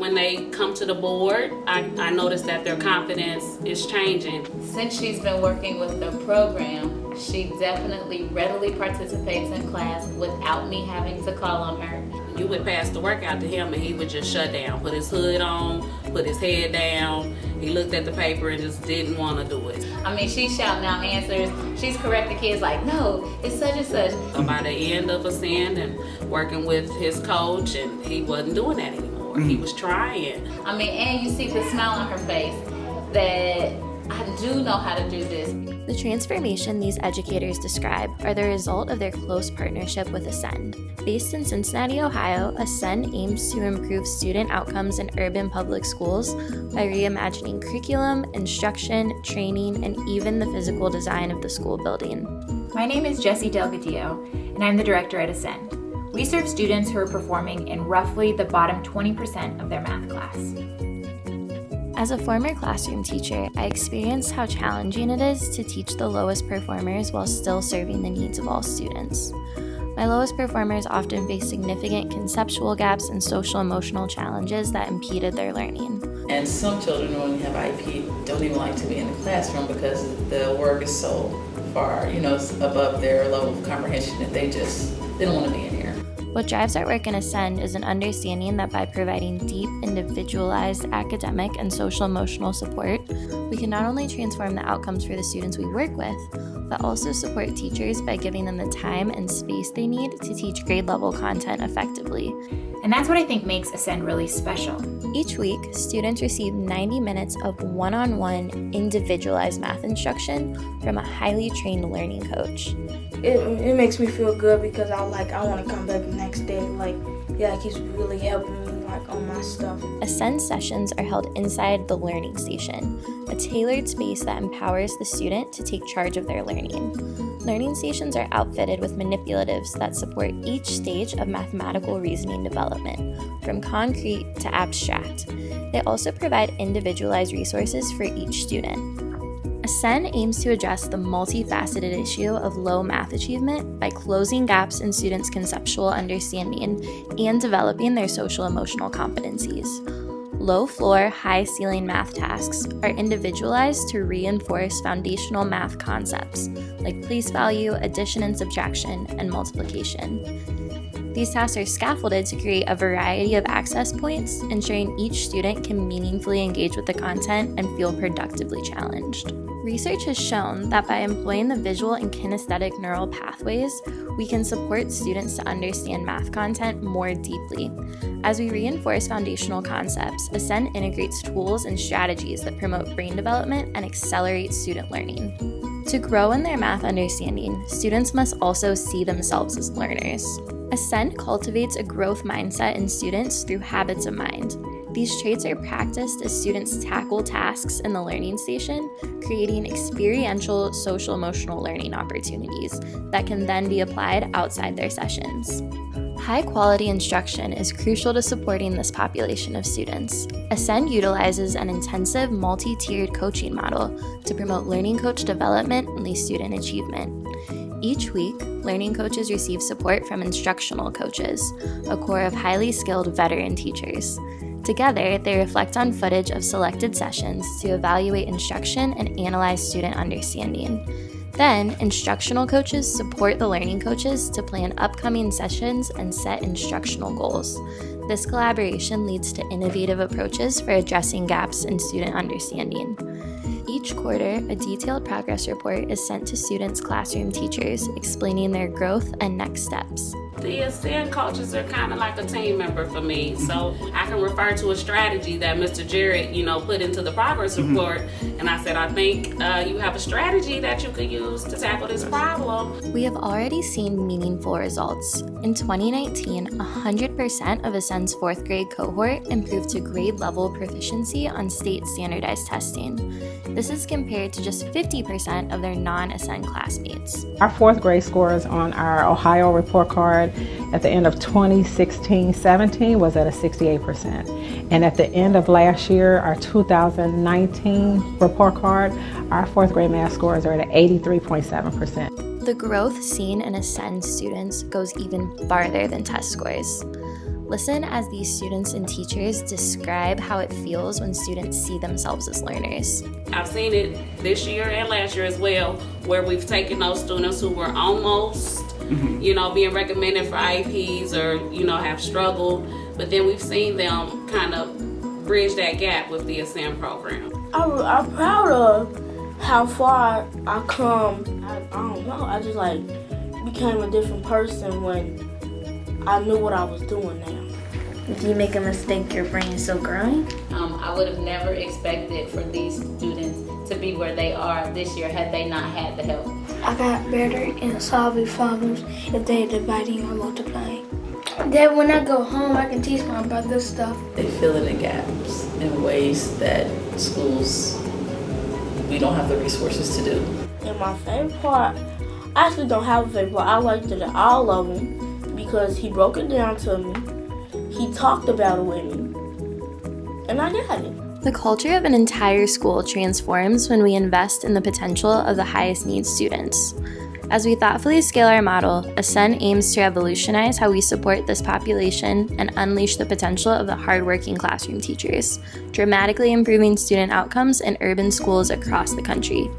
when they come to the board, I noticed that their confidence is changing. Since she's been working with the program, she definitely readily participates in class without me having to call on her. You would pass the workout to him and he would just shut down, put his hood on, put his head down. He looked at the paper and just didn't want to do it. I mean, she's shouting out answers. She's correcting kids like, no, it's such and such. By the end of Ascend and working with his coach, and he wasn't doing that anymore. He was trying. I mean, and you see the smile on her face that I do know how to do this. The transformation these educators describe are the result of their close partnership with Ascend. Based in Cincinnati, Ohio, Ascend aims to improve student outcomes in urban public schools by reimagining curriculum, instruction, training, and even the physical design of the school building. My name is Jessie Delgadillo, and I'm the director at Ascend. We serve students who are performing in roughly the bottom 20% of their math class. As a former classroom teacher, I experienced how challenging it is to teach the lowest performers while still serving the needs of all students. My lowest performers often face significant conceptual gaps and social-emotional challenges that impeded their learning. And some children, when you have IEP, don't even like to be in the classroom because the work is so far, above their level of comprehension that they don't want to be in here. What drives our work in Ascend is an understanding that by providing deep, individualized academic and social-emotional support, we can not only transform the outcomes for the students we work with, but also support teachers by giving them the time and space they need to teach grade-level content effectively. And that's what I think makes Ascend really special. Each week, students receive 90 minutes of one-on-one individualized math instruction from a highly trained learning coach. It makes me feel good because I want to come back the next day. He's really helping me on my stuff. Ascend sessions are held inside the Learning Station, a tailored space that empowers the student to take charge of their learning. Learning stations are outfitted with manipulatives that support each stage of mathematical reasoning development, from concrete to abstract. They also provide individualized resources for each student. Ascend aims to address the multifaceted issue of low math achievement by closing gaps in students' conceptual understanding and developing their social-emotional competencies. Low-floor, high-ceiling math tasks are individualized to reinforce foundational math concepts like place value, addition and subtraction, and multiplication. These tasks are scaffolded to create a variety of access points, ensuring each student can meaningfully engage with the content and feel productively challenged. Research has shown that by employing the visual and kinesthetic neural pathways, we can support students to understand math content more deeply. As we reinforce foundational concepts, Ascend integrates tools and strategies that promote brain development and accelerate student learning. To grow in their math understanding, students must also see themselves as learners. Ascend cultivates a growth mindset in students through habits of mind. These traits are practiced as students tackle tasks in the learning station, creating experiential social-emotional learning opportunities that can then be applied outside their sessions. High-quality instruction is crucial to supporting this population of students. Ascend utilizes an intensive multi-tiered coaching model to promote learning coach development and lead student achievement. Each week, learning coaches receive support from instructional coaches, a core of highly skilled veteran teachers. Together, they reflect on footage of selected sessions to evaluate instruction and analyze student understanding. Then, instructional coaches support the learning coaches to plan upcoming sessions and set instructional goals. This collaboration leads to innovative approaches for addressing gaps in student understanding. Each quarter, a detailed progress report is sent to students' classroom teachers, explaining their growth and next steps. The Ascend coaches are kind of like a team member for me, so I can refer to a strategy that Mr. Jarrett, put into the progress report, and I said, I think you have a strategy that you could use to tackle this problem. We have already seen meaningful results. In 2019, 100% of Ascend's 4th grade cohort improved to grade-level proficiency on state standardized testing. This is compared to just 50% of their non-Ascend classmates. Our 4th grade scores on our Ohio report card at the end of 2016-17 was at a 68%. And at the end of last year, our 2019 report card, our 4th grade math scores are at 83.7%. The growth seen in Ascend students goes even farther than test scores. Listen as these students and teachers describe how it feels when students see themselves as learners. I've seen it this year and last year as well, where we've taken those students who were almost, being recommended for IEPs or, have struggled, but then we've seen them kind of bridge that gap with the Ascend program. I'm proud of how far I come. I don't know, I just became a different person when I knew what I was doing now. If you make a mistake, your brain is still growing. I would have never expected for these students to be where they are this year had they not had the help. I got better in solving problems if they're dividing or multiplying. Then when I go home, I can teach my brother stuff. They fill in the gaps in ways that schools, we don't have the resources to do. And my favorite part, I actually don't have a favorite part. I liked it all of them because he broke it down to me. He talked about it with me, and I got it. The culture of an entire school transforms when we invest in the potential of the highest needs students. As we thoughtfully scale our model, Ascend aims to revolutionize how we support this population and unleash the potential of the hardworking classroom teachers, dramatically improving student outcomes in urban schools across the country.